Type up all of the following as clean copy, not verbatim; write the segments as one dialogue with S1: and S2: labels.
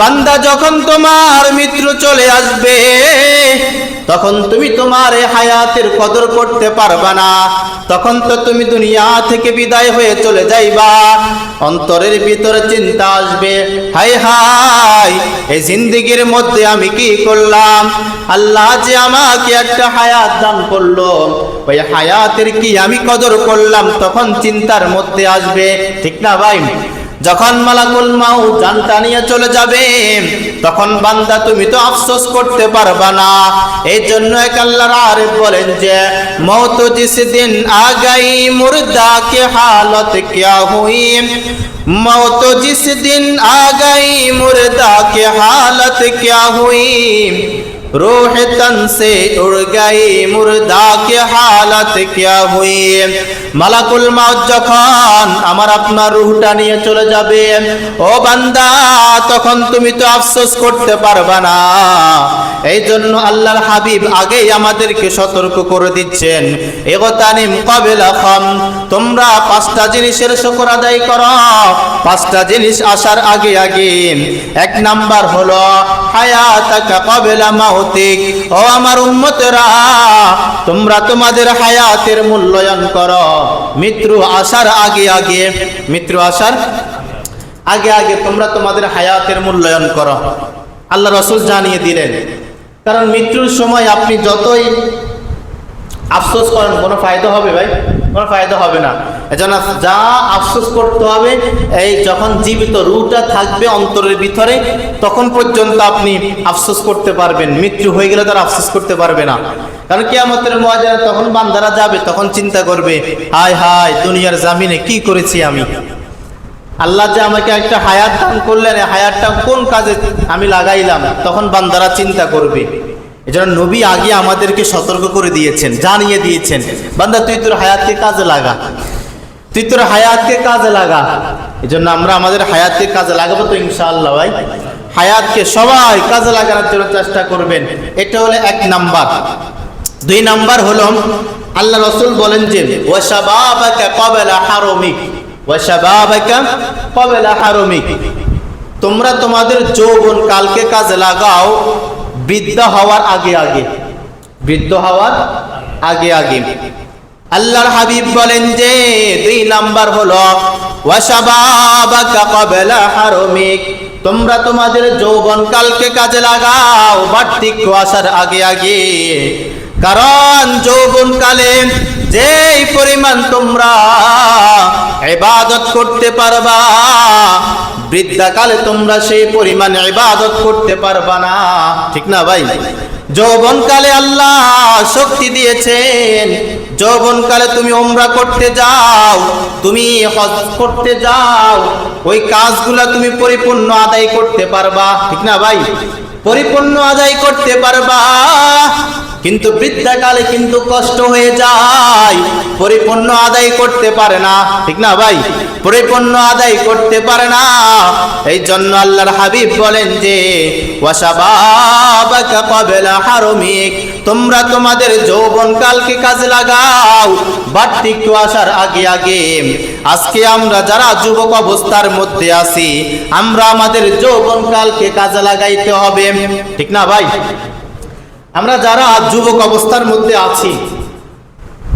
S1: বান্দা যখন তোমার মৃত্যু চলে আসবে তখন তুমি তোমার এই হায়াতের কদর করতে পারবা না। তখন তো তুমি দুনিয়া থেকে বিদায় হয়ে চলে যাইবা। অন্তরের ভিতরে চিন্তা আসবে, হায় হায় এই জিন্দেগির মধ্যে আমি কি করলাম? আল্লাহ যে আমাকে একটা হায়াত দান করলো, ওই হায়াতের কি আমি কদর করলাম? তখন চিন্তার মধ্যে আসবে, ঠিক না ভাই? যখন মালাকুল মাউত জানটা নিয়ে চলে যাবে তখন বান্দা তুমি তো আফসোস করতে পারবা না। এই জন্য এক আল্লাহর আরিফ বলেন যে মৌত জিস দিন আ গই মুর্দা কে হালত ক্যা হুই, मौत जिस दिन आ गई मुर्दा के हालत क्या हुई, रूह तन से उड़ गई मुर्दा के हालत क्या हुई। মালাকুল মাউত যখন আমার আপনার রূহটা নিয়ে চলে যাবে, ও বান্দা তখন তুমি তো আফসোস করতে পারবা না। এই জন্য আল্লাহর হাবিব আগেই আমাদেরকে সতর্ক করে দিচ্ছেন, ইগতানিম ক্বাবলা খাম, তোমরা পাঁচটা জিনিসের শুকর আদায় করো, পাঁচটা জিনিস আসার আগে আগে। এক নাম্বার হলো হায়াতাকা ক্বাবলা মাউতিক, ও আমার উম্মতেরা তোমরা তোমাদের হায়াতের মূল্যায়ন করো মৃত্যু আসার আগে আগে। মৃত্যু আসার আগে আগে তোমরা তোমাদের হায়াতের মূল্যায়ন করো। আল্লাহ রাসূল জানিয়ে দিলেন, কারণ মৃত্যুর সময় আপনি যতই আফসোস করেন কোনো ফায়দা হবে ভাই? কোনো ফায়দা হবে না। এজন্য যা আফসোস করতে হবে এই যখন জীবিত রূহটা থাকবে অন্তরের ভিতরে তখন পর্যন্ত আপনি আফসোস করতে পারবেন। মৃত্যু হয়ে গেলে তার আফসোস করতে পারবে না। কারণ কিয়ামতের ময়দানে তখন বান্দারা যাবে, তখন চিন্তা করবে, হায় হায় দুনিয়ার জামিনে কি করেছি আমি? আল্লাহ যে আমাকে একটা হায়াত দান করলেন, এই হায়াতটা কোন কাজে আমি লাগাইলাম? তখন বান্দারা চিন্তা করবে। এজন্য নবী আগে আমাদেরকে সতর্ক করে দিয়েছেন, জানিয়ে দিয়েছেন, বান্দা তুই তোর হায়াতকে কাজে লাগা, তুই তোর হায়াতকে কাজে লাগা। এজন্য আমরা আমাদের হায়াতকে কাজে লাগাবো তো ইনশাআল্লাহ ভাই। হায়াতকে সবাই কাজে লাগানোর জন্য চেষ্টা করবেন, এটা হলো এক নাম্বার। দুই নাম্বার হলো আল্লাহ রাসূল বলেন যে ওয়া শাবাবাকা ক্বাবলা হারমিক, ওয়া শাবাবাকা ক্বাবলা হারমিক, তোমরা তোমাদের যৌবন কালকে কাজে লাগাও বৃদ্ধ হওয়ার আগে আগে। বৃদ্ধ হওয়ার আগে আগে। আল্লাহর হাবিব বলেন যে দুই নাম্বার হলো ওয়া শাবাবাকা ক্বাবলা হারমিক, তোমরা তোমাদের যৌবন কালকে কাজে লাগাও বার্ধক্য আসার আগে আগে। কারণ যৌবন কালে যেই পরিমাণ তোমরা ইবাদত করতে পারবা, বৃদ্ধাকালে তোমরা সেই পরিমাণ ইবাদত করতে পারবা না, ঠিক না ভাই? যৌবনকালে আল্লাহ শক্তি দিয়েছেন, যৌবনকালে তুমি উমরা করতে যাও, তুমি হজ করতে যাও, ওই কাজগুলা তুমি পরিপূর্ণ আদায় করতে পারবা, ঠিক না ভাই? পরিপূর্ণ আদায় করতে পারবা। কিন্তু বৃদ্ধাকালে কিন্তু কষ্ট হয়ে যায়, পরিপূর্ণ আদায় করতে পারে না, ঠিক না ভাই? পরিপূর্ণ আদায় করতে পারে না। এই জন্য আল্লাহর হাবিব বলেন যে ওয়া শাবাবাকা ক্বাবলা হারমিক, তোমরা তোমাদের যৌবনকালকে কাজে লাগাও বার্ধক্য আসার আগে আগে। আজকে আমরা যারা যুবক অবস্থার মধ্যে আছি, আমরা আমাদের যৌবনকালকে কাজে লাগাইতে হবে, ঠিক না ভাই? আমরা যারা যুবক অবস্থার মধ্যে আছি,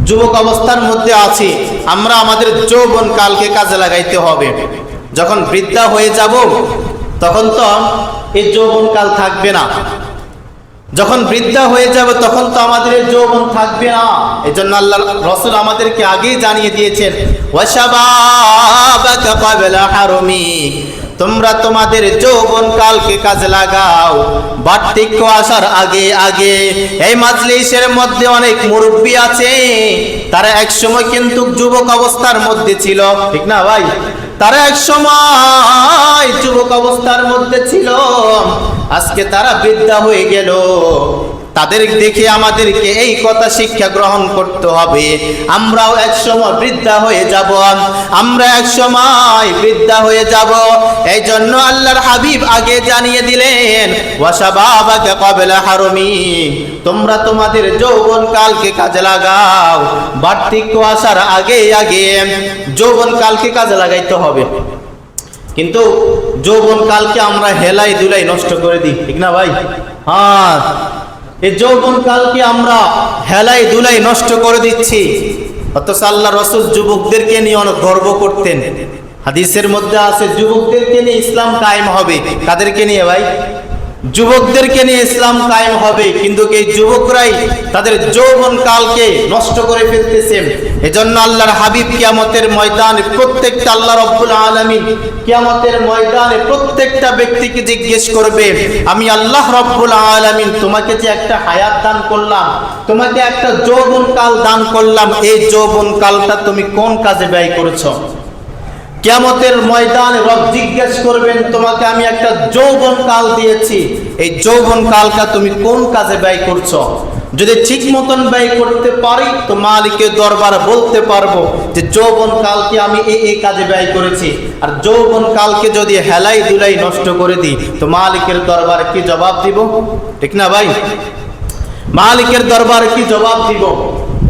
S1: যুবক অবস্থার মধ্যে আছি, আমরা আমাদের যৌবন কালকে কাজে লাগাইতে হবে। যখন বৃদ্ধা হয়ে যাব তখন তো এই যৌবন কাল থাকবে না। যখন বৃদ্ধা হয়ে যাব তখন তো আমাদের যৌবন থাকবে না। এজন্য আল্লাহ রাসূল আমাদেরকে আগেই জানিয়ে দিয়েছেন ওয়া শাবাবাকা ক্বাবলা হারমিক, তোমরা তোমাদের যৌবন কালকে কাজে লাগাও বার্ধক্য আসার আগে আগে। এই মাজলিসের মধ্যে অনেক মুরব্বী আছে, তারা এক সময় কিন্তু যুবক অবস্থার মধ্যে ছিল, ঠিক না ভাই? তারা এক সময় যুবক অবস্থার মধ্যে ছিল, আজকে তারা বৃদ্ধা হয়ে গেল। তাদের দেখে আমাদেরকে এই কথা শিক্ষা গ্রহণ করতে হবে, আমরাও এক সময় বৃদ্ধা হয়ে যাব, আমরা এক সময় বৃদ্ধা হয়ে যাব। এই জন্য আল্লাহর হাবিব আগে জানিয়ে দিলেন ওয়া শাবাবাকা ক্বাবলা হারমিক, তোমরা তোমাদের যৌবন কালকে কাজে লাগাও বার্ধক্য আসার আগে আগে। যৌবন কালকে কাজে লাগাইতে হবে। কিন্তু যৌবনকালকে আমরা হেলাই দুলাই নষ্ট করে দিই, ঠিক না ভাই? হ্যাঁ, এই যৌবনকালকে আমরা হেলাই দুলাই নষ্ট করে দিচ্ছি। অথচ আল্লাহ রাসূল যুবকদেরকে নিয়ে অনেক গর্ব করতেন। হাদিসের মধ্যে আছে যুবকদেরকে নিয়ে ইসলাম কায়েম হবে। কাদেরকে নিয়ে ভাই? যুবকদেরকে নিয়ে ইসলাম কায়েম হবে। কিন্তু এই যুবকরাই তাদের যৌবনকালকে নষ্ট করে ফেলতেছেন। এজন্য আল্লাহর হাবিব কিয়ামতের ময়দানে প্রত্যেকটা, আল্লাহ রাব্বুল আলামিন কিয়ামতের ময়দানে প্রত্যেকটা ব্যক্তিকে জিজ্ঞেস করবে, আমি আল্লাহ রাব্বুল আলামিন তোমাকে যে একটা হায়াত দান করলাম, তোমাকে একটা যৌবনকাল দান করলাম, এই যৌবনকালটা তুমি কোন কাজে ব্যয় করেছো? কিয়ামতের ময়দানে রব জিজ্ঞেস করবেন, তোমাকে আমি একটা যৌবনকাল দিয়েছি, এই যৌবনকালটা তুমি কোন কাজে ব্যয় করছো? যদি ঠিক মতন ব্যয় করতে পারি তো মালিকের দরবারে বলতে পারবো যে যৌবনকালকে আমি এই কাজে ব্যয় করেছি। আর যৌবনকালকে যদি হেলাই দুলাই নষ্ট করে দিই তো মালিকের দরবারে কি জবাব দিব? ঠিক না ভাই? মালিকের দরবারে কি জবাব দিব?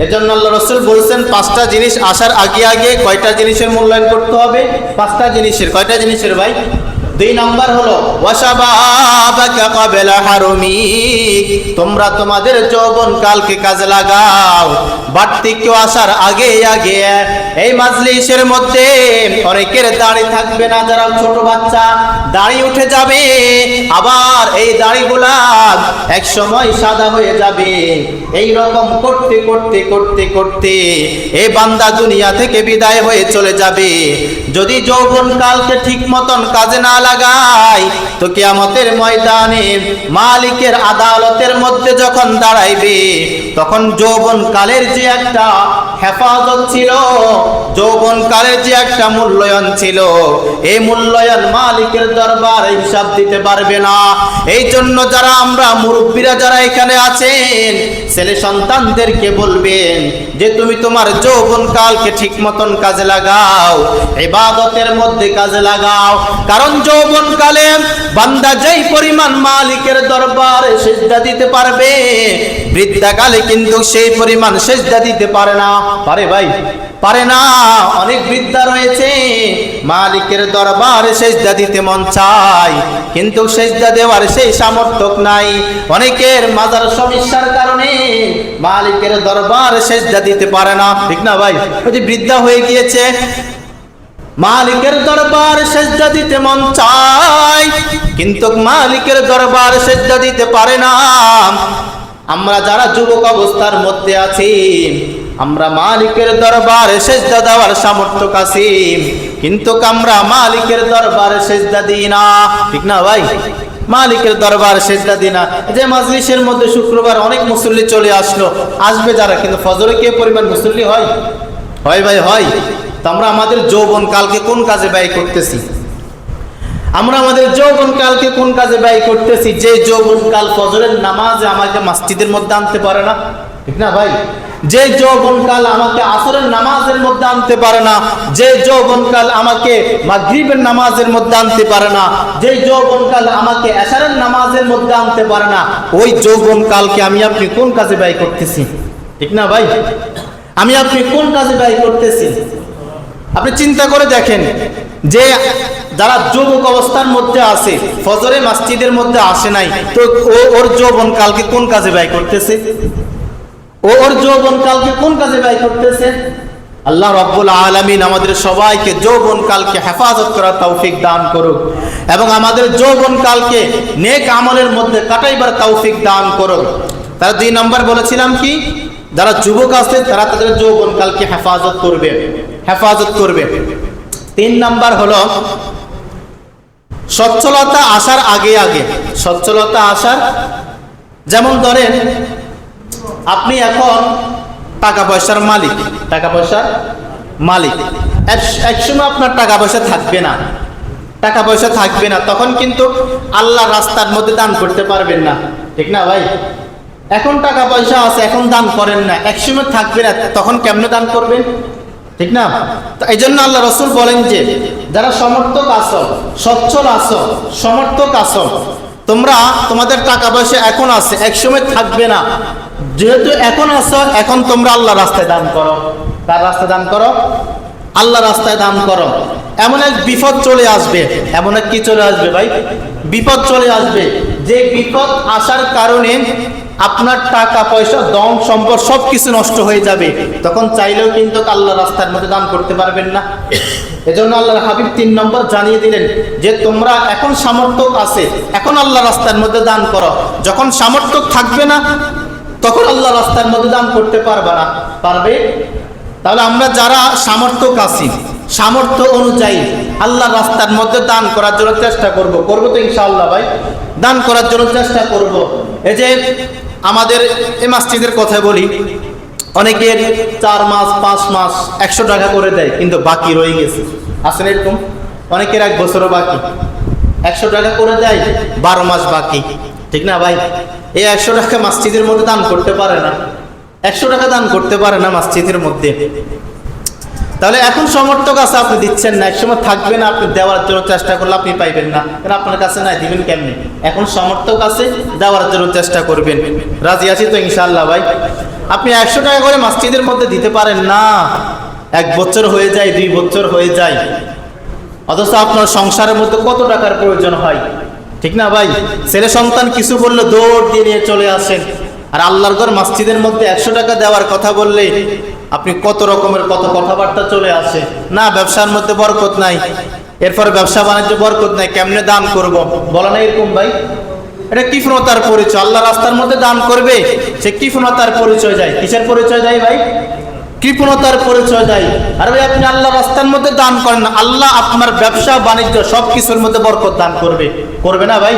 S1: এজন্য আল্লাহ রাসূল বলছেন 5টা জিনিস আসার আগে আগে কয়টা জিনিসের মূল্যায়ন করতে হবে? 5টা জিনিসের। কয়টা জিনিসের ভাই? 2 নাম্বার হলো ওয়াশাবাবাকা ক্বাবলা হারুমিক, তোমরা তোমাদের যৌবনকালকে কাজে লাগাও বার্ধক্য আসার আগে আগে। এই মাজলিসের মধ্যে অনেকের দাড়ি থাকবে না, যারা ছোট বাচ্চা, দাড়ি উঠে যাবে, আবার এই দাড়িগুলা এক সময় সাদা হয়ে যাবে। এই রকম করতে করতে করতে করতে এই বান্দা দুনিয়া থেকে বিদায় হয়ে চলে যাবে। যদি যৌবনকালকে ঠিক মতন কাজে না লাগাই তো কিয়ামতের ময়দানে মালিকের আদালতের মধ্যে যখন দাঁড়াইবে তখন যৌবনকালের যে একটা হেফাজত ছিল, যৌবনকালের যে একটা মূল্যায়ন ছিল, এই মূল্যায়ন মালিকের দরবারে হিসাব দিতে পারবে না। এই জন্য যারা আমরা মুরব্বীরা যারা এখানে আছেন, ছেলে সন্তানদেরকে বলবেন যে তুমি তোমার যৌবনকালকে ঠিক মতন কাজে লাগাও, ইবাদতের মধ্যে কাজে লাগাও। কারণ যৌবনকালে বান্দা যেই পরিমাণ মালিকের দরবারে সিজদা দিতে পারবে, বৃদ্ধাকালে কিন্তু সেই পরিমাণ সিজদা দিতে পারে না। পারে ভাই? পারে না। অনেক বৃদ্ধা রয়েছে মালিকের দরবারে সিজদা দিতে মন চায় কিন্তু সিজদা দেওয়ার সেই সামর্থ্য নাই। অনেকের মাজার সমস্যার কারণে মালিকের দরবারে সিজদা দিতে পারে না, ঠিক না ভাই? ওই যে বৃদ্ধা হয়ে গিয়েছে, মালিকের দরবারে সিজদা দিতে মন চায় কিন্তু মালিকের দরবারে সিজদা দিতে পারে না। আমরা যারা যুবক অবস্থার মধ্যে আছি, আমরা মালিকের দরবারে সিজদা দেওয়ার সামর্থ্য আছি কিন্তু আমরা মালিকের দরবারে সিজদা দিই না, ঠিক না ভাই? মালিকের দরবারে সিজদা দিই না। যে মাজলিসের মধ্যে শুক্রবার অনেক মুসল্লি চলে আসবে যারা, কিন্তু ফজরে কে পরিমাণ মুসল্লি হয়? হয় ভাই, হয়। তো আমরা আমাদের যৌবনকালকে কোন কাজে ব্যয় করতেছি? আমরা আমাদের যৌবনকালকে কোন কাজে ব্যয় করতেছি? যে যৌবনকাল ফজরের নামাজে আমাকে মসজিদের মধ্যে আনতে পারে না, ঠিক না ভাই? যে যৌবনকাল আমাকে আসরের নামাজের মধ্যে আনতে পারে না, যে যৌবনকাল আমাকে মাগরিবের নামাজের মধ্যে আনতে পারে না, যে যৌবনকাল আমাকে এশারের নামাজের মধ্যে আনতে পারে না, ওই যৌবনকালকে আমি আপনি কোন কাজে ব্যয় করতেছি? ঠিক না ভাই? আমি আপনি কোন কাজে ব্যয় করতেছি? আপনি চিন্তা করে দেখেন যে যারা যুবক অবস্থার মধ্যে আছে, ফজরে মসজিদের মধ্যে আসে নাই, তো ওর যৌবনকালকে কোন কাজে ব্যয় করতেছে? ওর যৌবনকালকে কোন কাজে ব্যয় করতেছে? আল্লাহ রাব্বুল আলামিন আমাদের সবাইকে যৌবনকালকে হেফাজত করার তৌফিক দান করুক এবং আমাদের যৌবনকালকে নেক আমলের মধ্যে কাটাইবার তৌফিক দান করুক। তার 2 নম্বর বলেছিলাম কি, যারা যুবক আছে তারা তাদের যৌবনকালকে হেফাজত করবে। 3 নম্বর হলো সচ্ছলতা আসার আগে আগে। সচ্ছলতা আসার, যেমন ধরেন আপনি এখন টাকা পয়সার মালিক, একসময় আপনার টাকা পয়সা থাকবে না, তখন কিন্তু আল্লাহর রাস্তার মধ্যে দান করতে পারবেন না, ঠিক না ভাই? এখন টাকা পয়সা আছে, এখন দান করেন না, একসময় থাকবে না, তখন কেমনে দান করবেন? ঠিক না? তো এই জন্য আল্লাহ রাসূল বলেন যে যারা সমর্থক আছো, সচ্ছল আছো, সমর্থক আছো, তোমরা তোমাদের টাকা পয়সা এখন আছে, একসময় থাকবে না, যেহেতু এখন আছো, এখন তোমরা আল্লাহর রাস্তায় দান করো। তার রাস্তায় দান করো, আল্লাহ রাস্তায় দান করো। এমন এক বিপদ চলে আসবে, এমন এক কি চলে আসবে ভাই, বিপদ চলে আসবে, যে বিপদ আসার কারণে আপনার টাকা পয়সা ধন সম্পদ সবকিছু নষ্ট হয়ে যাবে। তখন চাইলেও কিন্তু আল্লাহ রাস্তার মধ্যে দান করতে পারবেন না। এজন্য আল্লাহর হাবিব 3 নম্বর জানিয়ে দিলেন যে তোমরা এখন সামর্থ্য আছে, এখন আল্লাহ রাস্তার মধ্যে দান করো। যখন সামর্থ্য থাকবে না, তখন আল্লাহ রাস্তার মধ্যে দান করতে পারবে না, পারবে। তাহলে আমরা যারা সামর্থ্য আছি, সামর্থ্য অনুযায়ী আল্লাহ রাস্তার মধ্যে দান করার জন্য চেষ্টা করব তো ইনশাআল্লাহ ভাই, দান করার জন্য চেষ্টা করব। এই যে আমাদের এই মসজিদের কথা বলি, অনেকের 4 মাস 5 মাস 100 টাকা করে দেয়, কিন্তু বাকি রয়ে গেছে। আসলে এরকম অনেকের 1 বছরও বাকি, 100 টাকা করে দেয়, 12 মাস বাকি, ঠিক না ভাই? এই 100 টাকা মসজিদের মধ্যে দান করতে পারে না, 100 টাকা দান করতে পারে না মসজিদের মধ্যে। তাহলে এখন সমর্থক আছে, আপনি দিচ্ছেন না, একসময় থাকবে না, আপনি দেওয়ার জন্য চেষ্টা করলে আপনি পাইবেন না, কারণ আপনার কাছে নাই, দিবেন কেমনি? এখন সমর্থক আছে, দেওয়ার জন্য চেষ্টা করবেন। রাজি আছি তো ইনশাআল্লাহ ভাই? আপনি 100 টাকা করে মসজিদের মধ্যে দিতে পারেন না, 1 বছর হয়ে যায়, 2 বছর হয়ে যায়, অথচ আপনার সংসারের মধ্যে কত টাকার প্রয়োজন হয়, ঠিক না ভাই? ছেলে সন্তান কিছু বললে দৌড় দিয়ে নিয়ে চলে আসেন, আর আল্লাহর ঘর মসজিদের মধ্যে 100 টাকা দেওয়ার কথা বললে আপনি কত রকমের কত কথাবার্তা চলে আসে। না, ব্যবসার মধ্যে বরকত নাই, এরপর ব্যবসা বাণিজ্য বরকত নাই, কেমনে দান করব? বলে না এরকম ভাই? এটা কৃপণতার পরিচয়। আল্লাহ রাস্তার মধ্যে দান করবে, সে কৃপণতার পরিচয় দেয়। কিসের পরিচয় দেয় ভাই? কৃপণতার পরিচয় দেয়। আর ভাই আপনি আল্লাহ রাস্তার মধ্যে দান করেন না, আল্লাহ আপনার ব্যবসা বাণিজ্য সবকিছুর মধ্যে বরকত দান করবে, করবে না ভাই?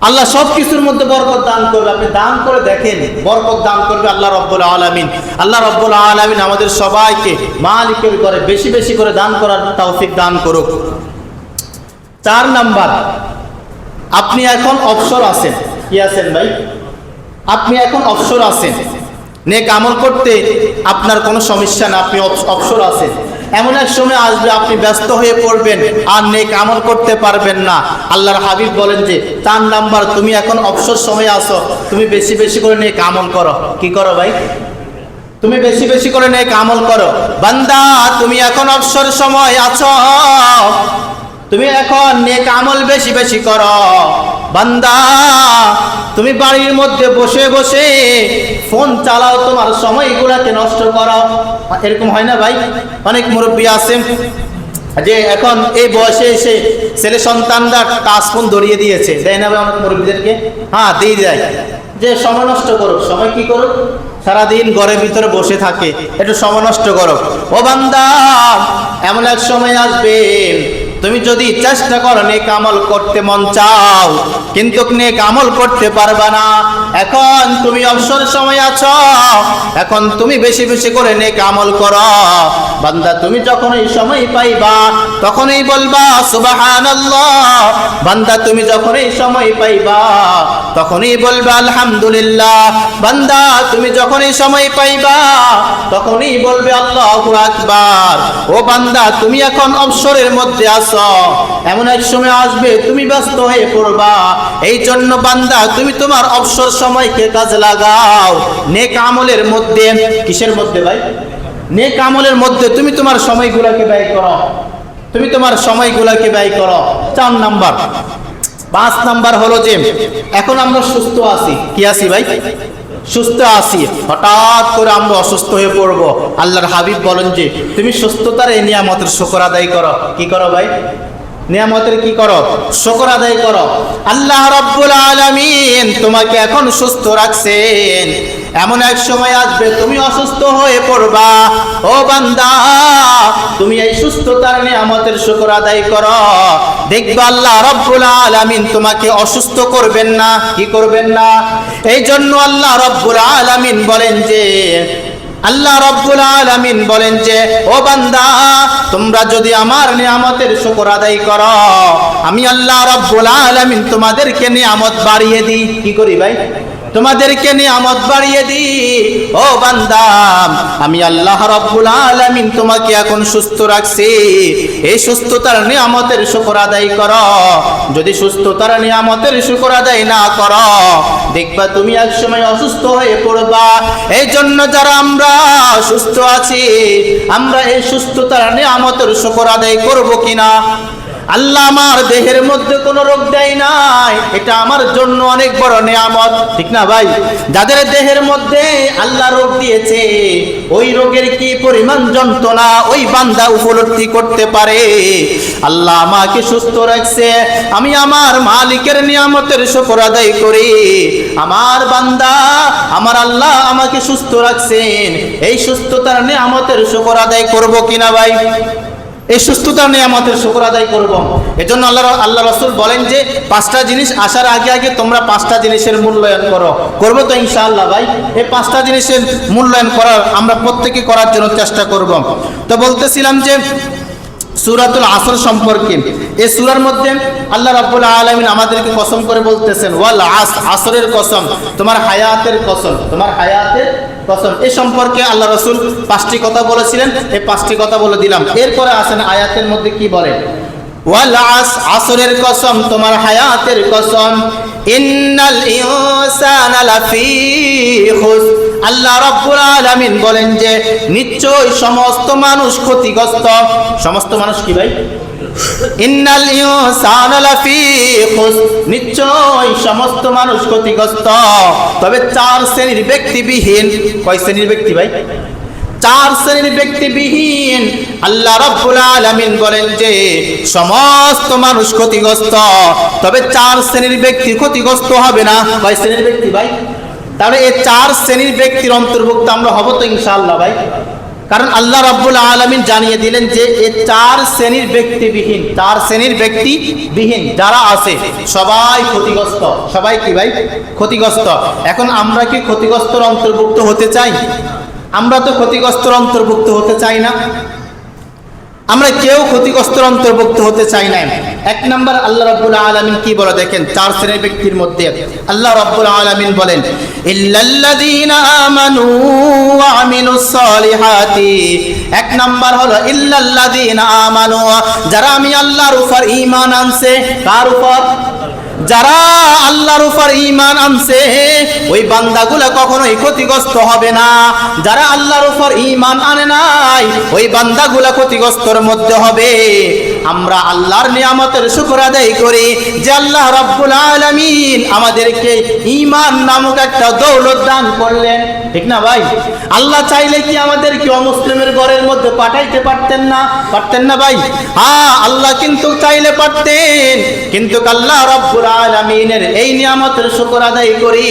S1: আল্লাহ সবকিছুর মধ্যে বরকত দান করবে। আপনি দান করে দেখেন, বরকত দান করবে আল্লাহ রাব্বুল আলামিন। আল্লাহ রাব্বুল আলামিন আমাদের সবাইকে মালিকের ঘরে বেশি বেশি করে দান করার তৌফিক দান করুক। 4 নাম্বার, আপনি এখন অবসর আছেন। কি আছেন ভাই? আপনি এখন অবসর আছেন, নেক আমল করতে আপনার কোনো সমস্যা না, আপনি অবসর আছেন। এমন এক সময় আসবে আপনি ব্যস্ত হয়ে পড়বেন, আর নেক আমল করতে পারবেন না। আল্লাহর হাবিব বলেন যে 4 নাম্বার, তুমি এখন অবসর সময় আসো, তুমি বেশি বেশি করে নেক আমল করো। কি করো ভাই? তুমি বেশি বেশি করে নেক আমল করো। বান্দা, তুমি এখন অবসর সময় আছো, তুমি এখন নেক আমল বেশি বেশি করো। বান্দা, তুমি বাড়ির মধ্যে বসে বসে ফোন চালাও, তোমার সময়গুলোকে নষ্ট করো। এরকম হয় না ভাই? অনেক মুরব্বী আছে যে এখন এই বয়সে এসে ছেলে সন্তানরা টাচ ফোন ধরিয়ে দিয়েছে, দেয় না ভাই অনেক মুরব্বীদেরকে? হ্যাঁ, দিয়ে দেয়, যে সময় নষ্ট করুক। সময় কি করুক? সারাদিন ঘরের ভিতরে বসে থাকে, একটু সময় নষ্ট করো। ও বান্দা, এমন এক সময় আসবে, তুমি যদি চেষ্টা করো নেক আমল করতে মন চাও, কিন্তু নেক আমল করতে পারবা না। এখন তুমি অবসর সময় আছো, এখন তুমি বেশি বেশি করে নেক আমল করো। বান্দা, তুমি যখন এই সময় পাইবা তখনই বলবা সুবহানাল্লাহ। বান্দা, তুমি যখন এই সময় পাইবা তখনই বলবা আলহামদুলিল্লাহ। বান্দা, তুমি যখন এই সময় পাইবা তখনই বলবে আল্লাহু আকবার। ও বান্দা, তুমি এখন অবসরের মধ্যে আছো, এমন এক সময় আসবে তুমি ব্যস্ত হয়ে পড়বা। এই জন্য বান্দা, তুমি তোমার অবসর সময়কে কাজে লাগাও নেক আমলের মধ্যে। কিসের মধ্যে ভাই? নেক আমলের মধ্যে তুমি তোমার সময়গুলোকে ব্যয় করো, তুমি তোমার সময়গুলোকে ব্যয় করো। 4 নাম্বার। 5 নাম্বার হলো যে এখন আমরা সুস্থ আছি। কি আছি ভাই? সুস্থ আছি, হঠাৎ করে আমরা অসুস্থ হয়ে পড়বো। আল্লাহর হাবিব বলেন যে তুমি সুস্থতার এই নিয়ামতের শুকর আদায় করো। কি করো ভাই? নিয়ামতের কি করো? শুকর আদায় করো। আল্লাহ রাব্বুল আলামিন তোমাকে এখন সুস্থ রাখছেন, এমন এক সময় আসবে তুমি অসুস্থ হয়ে পড়বা। ও বান্দা, তুমি এই সুস্থতার নিয়ামতের শুকর আদায় করো, দেখবা আল্লাহ রাব্বুল আলামিন তোমাকে অসুস্থ করবেন না। কি করবেন না? এই জন্য আল্লাহ রাব্বুল আলামিন বলেন যে ও বান্দা, তোমরা যদি আমার নিয়ামতের শুকর আদায় করো, আমি আল্লাহ রাব্বুল আলামিন তোমাদেরকে নিয়ামত বাড়িয়ে দিই। কি করি ভাই? তোমাদেরকে নিয়ামত বাড়িয়ে দিই। ও বান্দা, আমি আল্লাহ রাব্বুল আলামিন তোমাকে এখন সুস্থ রাখছি, এই সুস্থতার নিয়ামতের শুকর আদায় করো। যদি সুস্থতার নিয়ামতের শুকর আদায় না করো, দেখবা তুমি একসময় অসুস্থ হয়ে পড়বা। এই জন্য যারা আমরা সুস্থ আছি, আমরা এই সুস্থতার নিয়ামতের শুকর আদায় করব কিনা? আল্লাহ আমার দেহের মধ্যে কোনো রোগ দেয় নাই, এটা আমার জন্য অনেক বড় নিয়ামত, ঠিক না ভাই? যাদের দেহের মধ্যে আল্লাহ রোগ দিয়েছে, ওই রোগের কি পরিমাণ যন্ত্রণা ওই বান্দা উপলব্ধি করতে পারে? আল্লাহ আমাকে সুস্থ রাখছে, আমি আমার মালিকের নিয়ামতের শুকর আদায় করি। আমার বান্দা, আমার আল্লাহ আমাকে সুস্থ রাখছেন, এই সুস্থতার নিয়ামতের শুকর আদায় করব কিনা ভাই? এই সুস্থতার নিয়ামতের শুকর আদায় করব। এজন্য আল্লাহ রাসূল বলেন যে 5টা জিনিস আসার আগে আগে তোমরা 5টা জিনিসের মূল্যায়ন করো। করবো তো ইনশাআল্লাহ ভাই? এই 5টা জিনিসের মূল্যায়ন করার আমরা প্রত্যেকে করার জন্য চেষ্টা করব। তো বলতেছিলাম যে সূরাতুল আসর সম্পর্কে, এই সূরার মধ্যে আল্লাহ রাব্বুল আলামিন আমাদেরকে কসম করে বলতেছেন, ওয়াল আসরের কসম, তোমার হায়াতের কসম, তোমার হায়াতের কসম। এই সম্পর্কে আল্লাহ রাসূল 5টি কথা বলেছিলেন, এই 5টি কথা বলে দিলাম। এরপরে আসেন আয়াতের মধ্যে কি বলে, ওয়াল আসরের কসম, তোমার হায়াতের কসম, ইন্নাল ইনসানা লাফি খুসর। আল্লাহ রাব্বুল আলামিন বলেন যে নিশ্চয় সমস্ত মানুষ ক্ষতিগ্রস্ত। সমস্ত মানুষ কি ভাই? ইন্নাল ইনসানা লাফি খুসর, নিশ্চয় সমস্ত মানুষ ক্ষতিগ্রস্ত, তবে 4 শ্রেণীর ব্যক্তিবিহীন। কয় শ্রেণীর ব্যক্তি ভাই? 4 শ্রেণীর ব্যক্তিবিহীন। আল্লাহ রাব্বুল আলামিন বলেন যে সমস্ত মানুষ ক্ষতিগ্রস্ত, তবে 4 শ্রেণীর ব্যক্তি ক্ষতিগ্রস্ত হবে না। কয় শ্রেণীর ব্যক্তি ভাই? তাহলে এই 4 শ্রেণীর ব্যক্তির অন্তর্ভুক্ত আমরা হব তো ইনশাআল্লাহ ভাই? কারণ আল্লাহ রাব্বুল আলামিন জানিয়ে দিলেন যে এই 4 শ্রেণীর ব্যক্তিবিহীন, 4 শ্রেণীর ব্যক্তিবিহীন যারা আছে সবাই ক্ষতিগ্রস্ত। সবাই কি ভাই? ক্ষতিগ্রস্ত। এখন আমরা কি ক্ষতিগ্রস্তর অন্তর্ভুক্ত হতে চাই? আমরা তো ক্ষতিগ্রস্তর অন্তর্ভুক্ত হতে চাই না। আমরা কেউ ক্ষতিগ্রস্তর অন্তর্ভুক্ত হতে চাই না। 1 নাম্বার আল্লাহ রাব্বুল আলামিন কি বলে দেখেন, 4 শ্রেণীর ব্যক্তির মধ্যে আল্লাহ রাব্বুল আলামিন বলেন, ইল্লাল্লাযীনা আমানু ওয়া আমিলুস সালিহাতি। 1 নাম্বার হলো ইল্লাল্লাযীনা আমানু, যারা আমি আল্লাহর উপর ঈমান আনছে। কার উপর? যারা আল্লাহর উপর ঈমান আনছে, ওই বান্দাগুলো কখনোই ক্ষতিগ্রস্ত হবে না। যারা আল্লাহর উপর ঈমান আনে নাই, ওই বান্দাগুলো ক্ষতিগ্রস্তর মধ্যে হবে। আমরা আল্লাহর নিয়ামতের শুকর আদায় করি যে আল্লাহ রাব্বুল আলামিন আমাদেরকে ঈমান নামক একটা দৌলত দান করলেন, ঠিক না ভাই? আল্লাহ চাইলে কি আমাদেরকে অমুসলিমের ঘরের মধ্যে পাঠাইতে পারতেন না? পারতেন না ভাই? হ্যাঁ, আল্লাহ কিন্তু চাইলে পারতেন, কিন্তু আল্লাহ রাব্বুল আলামিনের এই নিয়ামতের শুকর আদায় করি।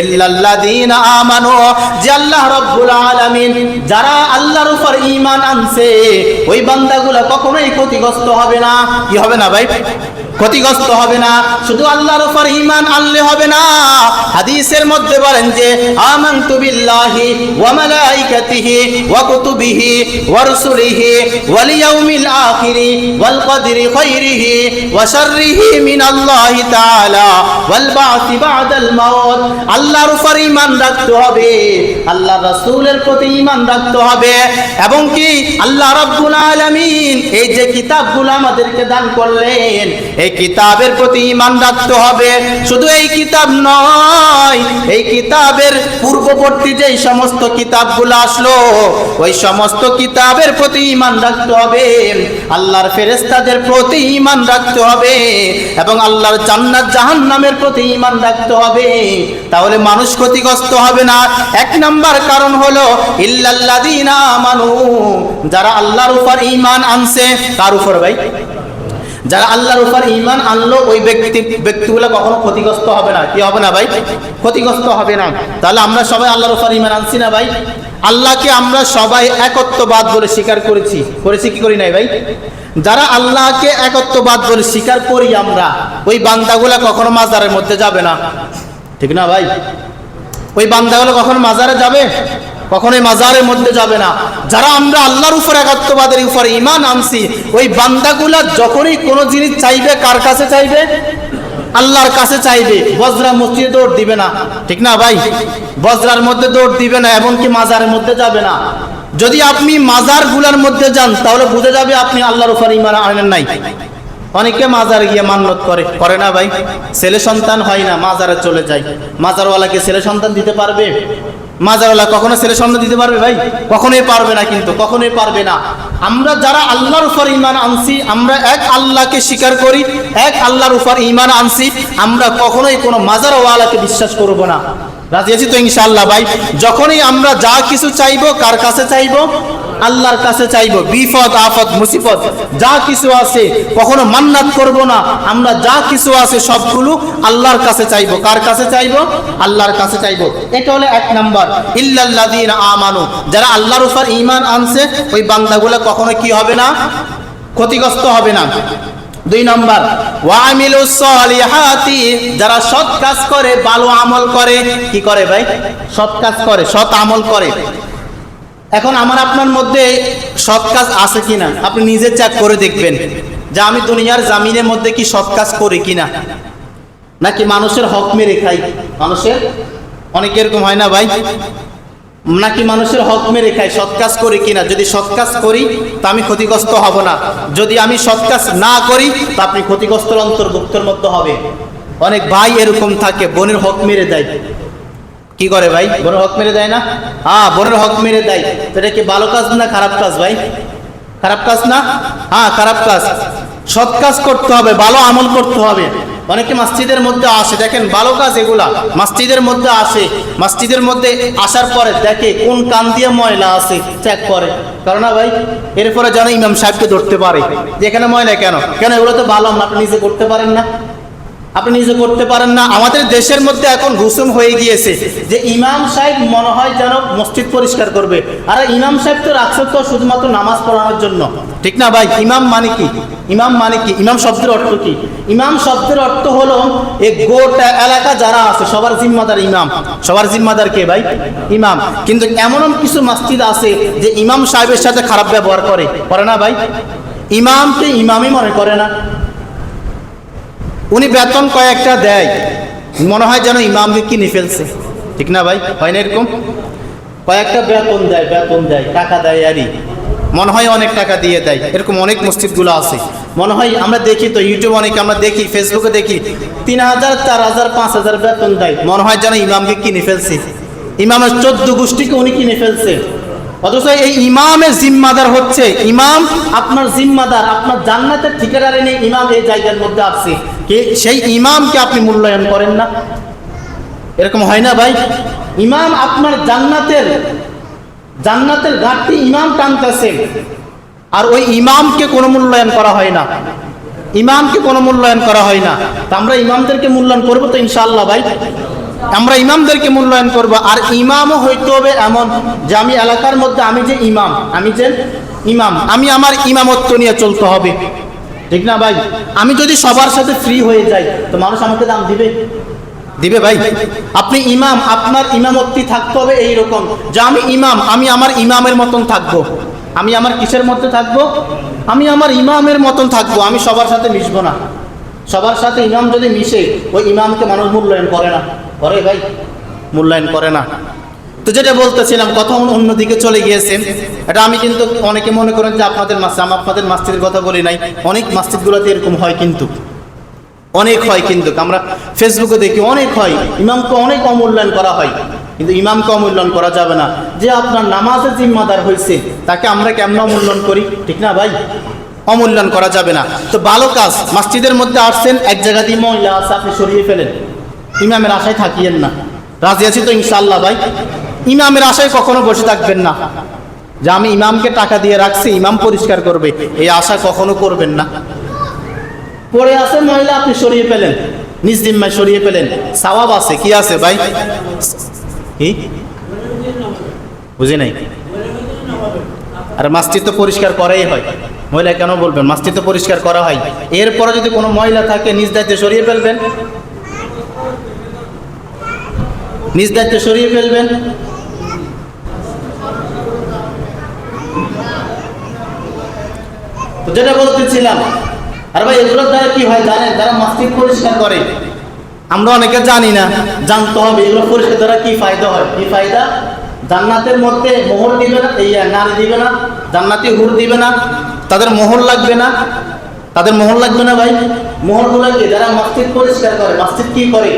S1: ইল্লাল্লাযীনা আমানু, যে আল্লাহ রাব্বুল আলামিন যারা আল্লাহর উপর ঈমান আনছে, ওই বান্দাগুলো কখনোই ক্ষতিগ্রস্ত হবে না। কি হবে না ভাই? ক্ষতিগ্রস্ত হবে না। শুধু আল্লাহর উপর ঈমান আনলে হবে না, হাদিসের মধ্যে বলেন যে আমানতু বিল্লাহি ওয়া মালাইকাতিহি ওয়া কুতুবিহি ওয়া রুসুলিহি ওয়াল ইয়াউমিল আখিরি ওয়াল কদরি খাইরিহি ওয়া শাররিহি মিনাল্লাহি তাআলা ওয়াল বা'সি বা'দাল মাউত। আল্লাহর উপর ঈমান রাখতে হবে, আল্লাহর রাসূলের প্রতি ঈমান রাখতে হবে, এবং কি আল্লাহ রাব্বুল আলামিন এই যে কিতাবগুলো আমাদেরকে দান করলেন, এই কিতাবের প্রতি ঈমান রাখতে হবে। শুধু এই কিতাব নয়, এই কিতাবের পূর্ববর্তী যে সমস্ত কিতাবগুলো আসলো, ওই সমস্ত কিতাবের প্রতি ঈমান রাখতে হবে। আল্লাহর ফেরেশতাদের প্রতি ঈমান রাখতে হবে, এবং আল্লাহর জান্নাত জাহান্নামের প্রতি ঈমান রাখতে হবে। তাহলে মানুষ ক্ষতিগ্রস্ত হবে না। 1 নাম্বার কারণ হলো ইল্লাল্লাযীনা আমানু, যারা আল্লাহর উপর ঈমান আনছে। কার উপর ভাই? যারা আল্লাহর উপর ঈমান আনলো, ওই ব্যক্তিগুলো কখনো ক্ষতিগ্রস্ত হবে না। কি হবে না ভাই? ক্ষতিগ্রস্ত হবে না। তাহলে আমরা সবাই আল্লাহর উপর ঈমান আনছি না ভাই? আল্লাহকে আমরা সবাই একত্ববাদ বলে স্বীকার করেছি কি করি নাই ভাই? যারা আল্লাহকে একত্ববাদ বলে স্বীকার করি আমরা, ওই বান্দাগুলা কখনো মাজারের মধ্যে যাবে না, ঠিক না ভাই? ওই বান্দাগুলো কখনো মাজারে যাবে? কখনোই মাজারের মধ্যে যাবে না। যারা আমরা আল্লাহর উপর একাত্মবাদের উপর ঈমান আনছি, ওই বান্দাগুলা যখনই কোনো জিনিস চাইবে, কার কাছে চাইবে? আল্লাহর কাছে চাইবে, বজরা মসজিদে দৌড় দিবে না, ঠিক না ভাই? বজরার মধ্যে দৌড় দিবে না, এমনকি মাজারের মধ্যে যাবে না। যদি আপনি মাজার গুলার মধ্যে যান তাহলে বুঝে যাবে আপনি আল্লাহর উপর ঈমান আনেন নাই। অনেকে মাজারে গিয়ে মান্নত করে না ভাই? ছেলে সন্তান হয় না, মাজারে চলে যায়। মাজারওয়ালাকে ছেলে সন্তান দিতে পারবে? মাজারওয়ালা কখনো ছেলে সন্তান দিতে পারবে ভাই? কখনোই পারবে না, কিন্তু কখনোই পারবে না। আমরা যারা আল্লাহর উপর ঈমান আনছি, আমরা এক আল্লাহকে স্বীকার করি, এক আল্লাহর উপর ঈমান আনছি, আমরা কখনোই কোনো মাজারওয়ালাকে বিশ্বাস করব না। রাজি আছি তো ইনশাআল্লাহ ভাই? যখনই আমরা যা কিছু চাইবো, কার কাছে চাইবো? আল্লাহর কাছে চাইবো। বিপদ আপদ মুসিবত যা কিছু আছে কখনো মান্নাত করব না। আমরা যা কিছু আছে সবগুলো আল্লাহর কাছে চাইবো। কার কাছে চাইবো? আল্লাহর কাছে চাইবো। এটা হলো এক নাম্বার। ইল্লাল্লাযীনা আমানু, যারা আল্লাহর উপর ঈমান আনছে ওই বান্দাগুলো কখনো কি হবে না? ক্ষতিগ্রস্ত হবে না। দুই নাম্বার, ওয়া আমিলুস সলিহাতি, যারা সৎ কাজ করে, ভালো আমল করে। কি করে ভাই? সৎ কাজ করে, সৎ আমল করে। এখন আমার আপনার মধ্যে সৎ কাজ আছে কিনা আপনি নিজে চেক করে দেখবেন যে আমি দুনিয়ার জামিনের মধ্যে কি সৎ কাজ করি কিনা, নাকি মানুষের হক মেরে খাই। মানুষের অনেক এরকম হয় না ভাই? নাকি মানুষের হক মেরে খাই, সৎ কাজ করি কিনা। যদি সৎ কাজ করি তা আমি ক্ষতিগ্রস্ত হব না, যদি আমি সৎ কাজ না করি তা আপনি ক্ষতিগ্রস্তের অন্তর্ভুক্তের মধ্যে হবে। অনেক ভাই এরকম থাকে, বোনের হক মেরে দেয়। কি করে ভাই? বোনের হক মেরে দেয় না? হ্যাঁ, বোনের হক মেরে দেয়। তো এটা কি ভালো কাজ না খারাপ কাজ ভাই? খারাপ কাজ না? হ্যাঁ, খারাপ কাজ। সৎ কাজ করতে হবে, ভালো আমল করতে হবে। অনেকে মসজিদের মধ্যে আসে, দেখেন ভালো কাজ এগুলা, মসজিদের মধ্যে আসে, মসজিদের মধ্যে আসার পরে দেখে কোন কান দিয়ে ময়লা আছে চেক করে, কারণ না ভাই? এরপরে যেন ইমাম সাহেবকে ধরতে পারে যে এখানে ময়লা কেন এগুলো তো ভালো না, আপনি নিজে করতে পারেন না, আপনি নিজে করতে পারেন না। আমাদের দেশের মধ্যে এখন রুসুম হয়ে গিয়েছে যে ইমাম সাহেব মনে হয় যেন মসজিদ পরিষ্কার করবে, আর ইমাম সাহেব তো রাখছে তো শুধুমাত্র নামাজ পড়ানোর জন্য, ঠিক না ভাই? ইমাম মানে কি? ইমাম মানে কি? ইমাম শব্দের অর্থ কি? ইমাম শব্দের অর্থ হলো এই গোটা এলাকা যারা আছে সবার জিম্মাদার ইমাম। সবার জিম্মাদার কে ভাই? ইমাম। কিন্তু এমন কিছু মসজিদ আছে যে ইমাম সাহেবের সাথে খারাপ ব্যবহার করে না ভাই? ইমামকে ইমামই মনে করে না, উনি বেতন কয়েকটা দেয়, মনে হয় যেন ইমামকে কিনে ফেলছে, ঠিক না ভাই? হয় না এরকম? কয়েকটা বেতন দেয়, টাকা দেয়, আরই মনে হয় অনেক টাকা দিয়ে দেয়। এরকম অনেক মসজিদগুলো আছে, মনে হয় আমরা দেখি তো ইউটিউবে অনেকে আমরা দেখি, ফেসবুকে দেখি 3000, 4000, 5000 বেতন দেয়, মনে হয় যেন ইমামকে কিনে ফেলছে, ইমামের 14 গোষ্ঠীকে উনি কিনে ফেলছে। অথচ এই ইমামের জিম্মাদার হচ্ছে, ইমাম আপনার জিম্মাদার, আপনার জান্নাতের ঠিকাদার এনে ইমাম এই জায়গার মধ্যে আসছে, সেই ইমামকে আপনি মূল্যায়ন করেন না। এরকম হয় না ভাই? ইমাম আপনার জান্নাতের ঘাটতি ইমাম টানতেছে, আর ওই ইমামকে কোনো মূল্যায়ন করা হয় না, ইমামকে কোনো মূল্যায়ন করা হয় না। তা আমরা ইমামদেরকে মূল্যায়ন করবো তো ইনশাআল্লাহ ভাই? আমরা ইমামদেরকে মূল্যায়ন করব। আর ইমামও হইতে হবে এমন যে আমি এলাকার মধ্যে আমি যে ইমাম, আমি আমার ইমামত্ব নিয়ে চলতে হবে, ঠিক না ভাই? আমি যদি সবার সাথে ফ্রি হয়ে যাই তো মানুষ আমাকে দাম দিবে ভাই? আপনি ইমাম, আপনার ইমামত্তি থাকতে হবে এইরকম যে আমি ইমাম, আমি আমার ইমামের মতন থাকবো। আমি আমার কিসের মধ্যে থাকবো? আমি আমার ইমামের মতন থাকবো। আমি সবার সাথে মিশবো না। সবার সাথে ইমাম যদি মিশে, ওই ইমামকে মানুষ মূল্যায়ন করে না। করে ভাই? মূল্যায়ন করে না। তো যেটা বলতেছিলাম, কথা অন্যদিকে চলে গিয়েছেন। এটা আমি কিন্তু অনেকে মনে করেন যে আপনাদের মাসজিদের কথা বলি নাই, অনেক মাসজিদগুলোতে এরকম হয়, কিন্তু অনেক হয়, কিন্তু আমরা ফেসবুকে দেখি অনেক হয়, ইমামকে অনেক অমূল্যায়ন করা হয়। কিন্তু ইমামকে অমূল্যায়ন করা যাবে না। যে আপনার নামাজের জিম্মাদার হয়েছে তাকে আমরা কেমন অমূল্যায়ন করি, ঠিক না ভাই? অমূল্যায়ন করা যাবে না। তো ভালো কাজ, মসজিদের মধ্যে আসছেন, এক জায়গা দিয়ে মহিলা আছে, আপনি সরিয়ে ফেলেন, ইমামের আশায় থাকিয়েন না। রাজি আছি তো ইনশাআল্লাহ ভাই? ইমামের আশায় কখনো বসে থাকবেন না যে আমি ইমামকে টাকা দিয়ে রাখছি, ইমাম পরিষ্কার করবে, এই আশা কখনো করবেন না। পড়ে আছে মহিলা, আপনি সরিয়ে ফেলেন, নিজ জিম্মায় সরিয়ে ফেলেন, সওয়াব আছে। কি আছে ভাই? কি বুঝি নাই? আর মসজিদ তো পরিষ্কার করাই হয়, মহিলা কেন বলবেন? মসজিদ তো পরিষ্কার করা হয়। এরপরে যদি কোনো মহিলা থাকে নিজ দায়িত্বে সরিয়ে ফেলবেন, নিজ দায়িত্বে সরিয়ে ফেলবেন। তো যেটা বলতেছিলাম, আর ভাই এগুলোর দ্বারা কি হয় জানেন? যারা মসজিদ পরিষ্কার করে আমরা অনেকে জানি না, জানতে হবে এগুলো পরিষ্কার দ্বারা কি ফায়দা হয়, কি ফায়দা। জান্নাতের মধ্যে মোহর দিবে না, এই নারী দিবে না, জান্নাতি হুর দিবে না, তাদের মোহর লাগবে না, তাদের মোহর লাগবে না ভাই। মোহরগুলো কি, যারা মসজিদ পরিষ্কার করে, মসজিদ কি করে,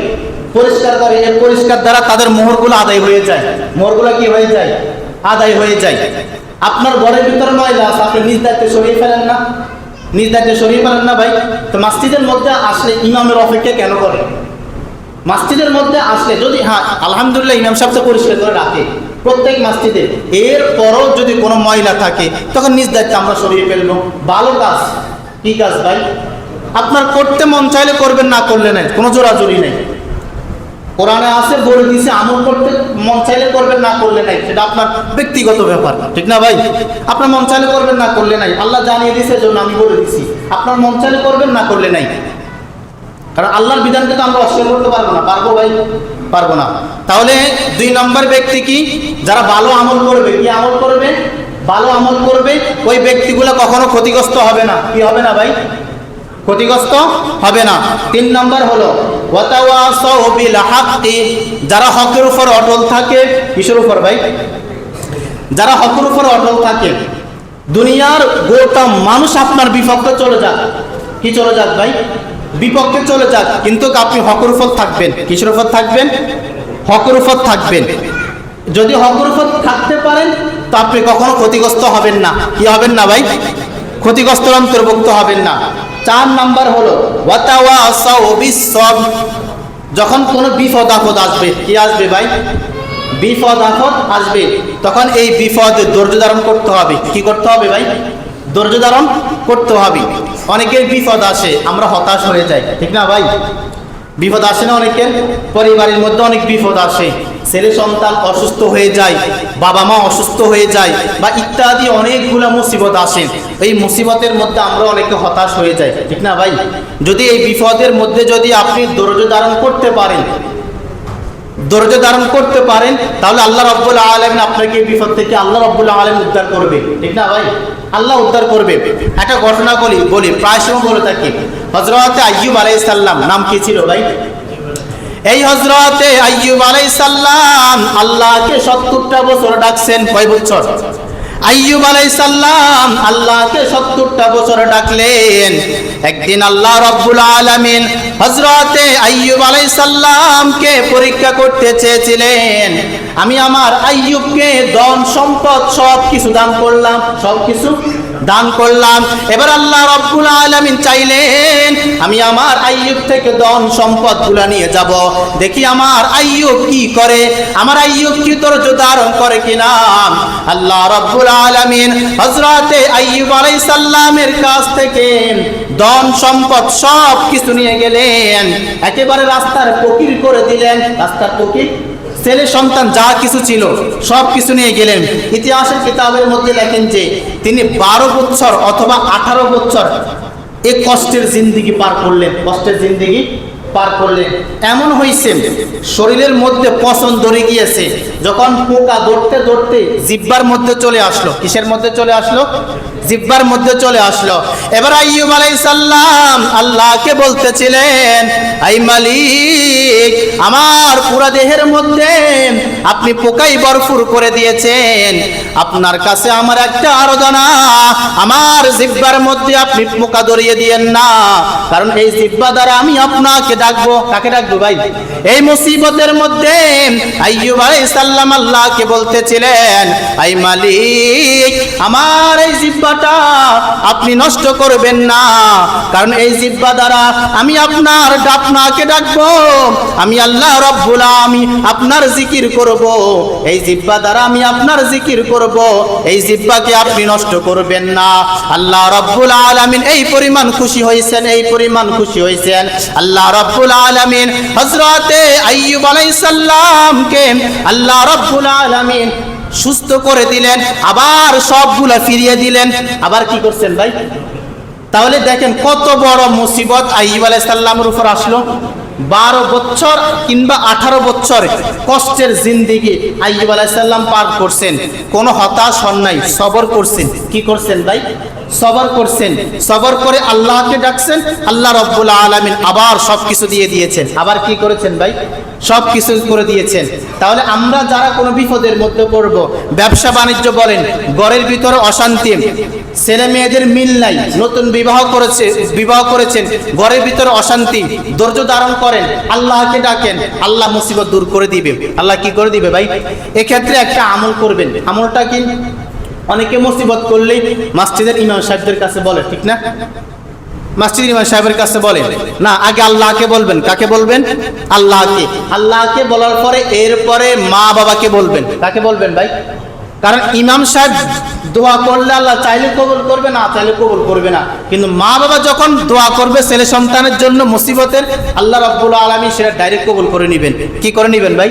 S1: পরিষ্কার করে, এই পরিষ্কার দ্বারা তাদের মোহরগুলো আদায় হয়ে যায়। মোহরগুলো কি হয়ে যায়, আদায় হয়ে যায়। আপনার ঘরের ভিতরে ময়লা আছে, আপনি নিজ দায়িত্বে সরিয়ে ফেলেন না, নিজ দায়িত্বে সরিয়ে ফেলেন না ভাই। তো মসজিদের মধ্যে আসলে ইমামের অপেক্ষা কেন করে? মসজিদের মধ্যে আসলে যদি, হ্যাঁ আলহামদুলিল্লাহ ইমাম সাহেব তো পরিষ্কার করে রাখে প্রত্যেক মসজিদে, এরপরও যদি কোনো ময়লা থাকে তখন নিজ দায়িত্বে আমরা সরিয়ে ফেলবো, ভালো কাজ। কি কাজ ভাই? আপনার করতে মন চাইলে করবেন, না করলে নাই, কোনো জোরাজুরি নেই। কোরআনে আছে, বলে দিয়েছে আমল করতে মন চাইলে করবেন, না করলে নাই, সেটা আপনার ব্যক্তিগত ব্যাপার, ঠিক না ভাই? আপনার মন চাইলে করবেন, না করলে নাই, আল্লাহ জানিয়ে দিয়েছে, জন্য আমি বলে দিচ্ছি আপনার মন চাইলে করবেন, না করলে নাই। কারণ আল্লাহর বিধানকে তো আমরা অস্বীকার করতে পারবো না, পারবো ভাই? পারবো না। তাহলে 2 নম্বর ব্যক্তি কি, যারা ভালো আমল করবে, কি আমল করবে, ভালো আমল করবে, ওই ব্যক্তিগুলো কখনো ক্ষতিগ্রস্ত হবে না। কি হবে না ভাই? ক্ষতিগ্রস্ত হবে না। 3 নম্বর হলো ওয়াতাওয়াসাউ বিল হাক্কি, যারা হকের উপর অটল থাকে। কিসের উপর ভাই? যারা হকের উপর অটল থাকে। দুনিয়ার গোটা মানুষ আপনার বিপক্ষে চলে যাক, কি চলে যাক ভাই, বিপক্ষে চলে যাক, কিন্তু আপনি হকের উপর থাকবেন। কিসের উপর থাকবেন? হকের উপর থাকবেন। যদি হকের উপর থাকতে পারেন তো আপনি কখনো ক্ষতিগ্রস্ত হবেন না। কি হবেন না ভাই? ক্ষতিগ্রস্ত অন্তর্ভুক্ত হবেন না। 4 নাম্বার হলো ওয়াতাওয়াসাউ বিস-সবর, যখন কোনো বিপদ আপদ আসবে, কি আসবে ভাই, বিপদ আপদ আসবে, তখন এই বিপদে ধৈর্য ধারণ করতে হবে। কি করতে হবে ভাই? ধৈর্য ধারণ করতে হবে। অনেকের বিপদ আসে, আমরা হতাশ হয়ে যাই, ঠিক না ভাই? বিপদ আসে না অনেকের? পরিবারের মধ্যে অনেক বিপদ আসে, ছেলে সন্তান অসুস্থ হয়ে যায়, বাবা মা অসুস্থ হয়ে যায়, বা ইত্যাদি অনেকগুলো মুসিবত আসে। এই মুসিবতের মধ্যে আমরা অনেকে হতাশ হয়ে যাই, ঠিক না ভাই? যদি এই বিপদের মধ্যে যদি আপনি ধৈর্য ধারণ করতে পারেন, ধৈর্য ধারণ করতে পারেন, তাহলে আল্লাহ রাব্বুল আলামিন আপনাকে এই বিপদ থেকে আল্লাহ রাব্বুল আলামিন উদ্ধার করবে, ঠিক না ভাই? আল্লাহ উদ্ধার করবে। একটা ঘটনা বলি, প্রায় সময় বলে থাকি। হযরতে আইয়ুব আলাইহিস সালাম, নাম কি ছিল ভাই? এই হযরতে আইয়ুব আলাইহিস সালাম আল্লাহকে 70টা বছর ডাকছেন। কয় বছর? আইয়ুব আলাইহিস সালাম আল্লাহকে 70টা বছর ডাকলেন। একদিন আল্লাহ রাব্বুল আলামিন হযরতে আইয়ুব আলাইহিস সালামকে পরীক্ষা করতে চেয়েছিলেন। আমি আমার আইয়ুবকে ধন সম্পদ সব কিছু দান করলাম, সব কিছু দান করলাম। এবার আল্লাহ রাব্বুল আলামিন চাইলেন আমি আমার আইয়ুব থেকে ধন সম্পদগুলো নিয়ে যাব, দেখি আমার আইয়ুব কি করে, আমার আইয়ুব কি ধৈর্য ধারণ করে কিনা। আল্লাহ রাব্বুল আলামিন হযরতে আইয়ুব আলাইহিস সালামের কাছ থেকে ধন সম্পদ সব কিছু নিয়ে গেলেন, একেবারে রাস্তার ফকির করে দিলেন। রাস্তার ফকির, ছেলে সন্তান যা কিছু ছিল সব কিছু নিয়ে গেলেন। ইতিহাসের কিতাবের মধ্যে লেখেন যে তিনি 12 বছর অথবা 18 বছর এই কষ্টের জিন্দেগি পার করলেন, কষ্টের জিন্দেগি পার করলেন। এমন হয়েছে শরীরের মধ্যে পছন্দ ধরে গিয়েছে, যখন পোকা ধরতে ধরতে জিহ্বার মধ্যে চলে আসলো। কিসের মধ্যে চলে আসলো? জিহ্বার মধ্যে চলে আসলো। এবার আইয়ুব আলাইহিস সালাম আল্লাহকে বলতেছিলেন, আই মালিক, আমার পুরা দেহের মধ্যে আপনি পোকাই ভরপুর করে দিয়েছেন, আপনার কাছে আমার একটা আরাধনা, আমার জিহ্বার মধ্যে আপনি পোকা ধরিয়ে দিয়েন না, কারণ এই জিহ্বা দ্বারা আমি আপনাকে ডাকবো। কাকে ডাকবো ভাই? এই মুসিবতের মধ্যে আইয়ুব আলাইহিস সালাম আল্লাহকে বলতেছিলেন, আই মালিক, আমার এই জিহ্বাটা আপনি নষ্ট করবেন না, কারণ এই জিহ্বা দ্বারা আমি আপনাকে ডাকবো, আমি আল্লাহ রাব্বুল আলামিন আপনার জিকির করব, এই জিহ্বা দ্বারা আমি আপনার জিকির করব, এই জিহ্বাকে আপনি নষ্ট করবেন না। আল্লাহ রাব্বুল আলামিন এই পরিমাণ খুশি হয়েছেন, এই পরিমাণ খুশি হয়েছেন। আল্লাহ রাব্বুল আলামিন হযরতে আইয়ুব আলাইহিস সালামকে আল্লাহ রাব্বুল আলামিন সুস্থ করে দিলেন, আবার সবগুলা ফিরিয়ে দিলেন। আবার কি করছেন ভাই? তাহলে দেখেন কত বড় মুসিবত আইয়ুব আলাইহিস সালামের উপর আসলো। 12 বছর কিংবা 18 বছর কষ্টের জিন্দেগি আইয়ুব আলাইহিস সালাম পার করছেন, কোনো হতাশ হন নাই, সবর করছেন। কি করছেন ভাই? সবর করছেন, সবর করে আল্লাহকে ডাকছেন, আল্লাহ রাব্বুল আলামিন আবার সবকিছু দিয়ে দিয়েছেন। আবার কি করেছেন ভাই? সবকিছু করে দিয়েছেন। তাহলে আমরা যারা কোনো বিপদের মধ্যে পড়ব, ব্যবসা বাণিজ্য বলেন, ঘরের ভিতরে অশান্তি, ছেলে মেয়েদের মিল নাই, নতুন বিবাহ করেছেন, ঘরের ভিতরে অশান্তি, ধৈর্য ধারণ করেন, আল্লাহকে ডাকেন, আল্লাহ মুসিবত দূর করে দিবে। আল্লাহ কি করে দিবে ভাই? এক্ষেত্রে একটা আমল করবেন। আমলটা কি? অনেকে মুসিবত করলেই মসজিদের ইমাম সাহেবদের কাছে বলে, ঠিক না? মসজিদের ইমাম সাহেবের কাছে বলে না, আগে আল্লাহকে বলবেন। কাকে বলবেন? আল্লাহকে। আল্লাহকে বলার পরে এরপরে মা বাবাকে বলবেন। কাকে বলবেন ভাই? কারণ ইমাম সাহেব দোয়া করলে আল্লাহ চাইলে কবুল করবে, না চাইলে কবুল করবে না। কিন্তু মা বাবা যখন দোয়া করবে ছেলে সন্তানের জন্য মুসিবতের, আল্লাহ রাব্বুল আলামিন সেটা ডাইরেক্ট কবুল করে নেবেন। কি করে নেবেন ভাই?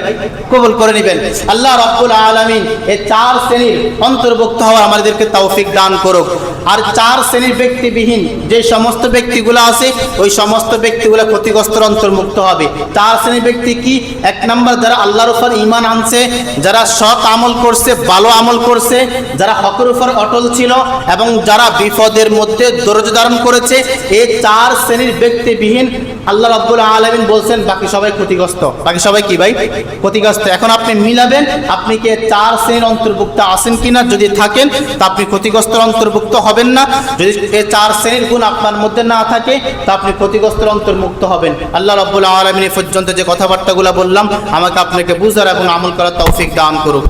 S1: কবুল করে নেবেন। আল্লাহ রাব্বুল আলামিন এই 4 শ্রেণীর অন্তর্ভুক্ত হওয়ার আমাদেরকে তৌফিক দান করুক। আর 4 শ্রেণীর ব্যক্তিবিহীন যে সমস্ত ব্যক্তিগুলো আছে, ওই সমস্ত ব্যক্তিগুলো ক্ষতিগ্রস্তের অন্তর্ভুক্ত হবে। 4 শ্রেণীর ব্যক্তি কি? 1 নম্বর, যারা আল্লাহর উপর ঈমান আনছে, যারা সৎ আমল করছে, ভালো আমল করছে, যারা হকের উপর অটল ছিল, এবং যারা বিপদের মধ্যে ধৈর্য ধারণ করেছে। এই 4 শ্রেণীর ব্যক্তিবিহীন আল্লাহ রাব্বুল আলামিন বলছেন বাকি সবাই ক্ষতিগ্রস্ত। বাকি সবাই কি ভাই? ক্ষতিগ্রস্ত। এখন আপনি মিলাবেন, আপনি কি 4 শ্রেণীর অন্তর্ভুক্ত আছেন কিনা। যদি থাকেন তা আপনি ক্ষতিগ্রস্তের অন্তর্ভুক্ত হবেন না। যদি এই 4 শ্রেণীর গুণ আপনার মধ্যে না থাকে তা আপনি ক্ষতিগ্রস্তের অন্তর্ভুক্ত হবেন। আল্লাহ রাব্বুল আলামিন এই পর্যন্ত যে কথাবার্তাগুলো বললাম, আমাকে আপনাকে বুঝার এবং আমল করার তৌফিক দান করুক।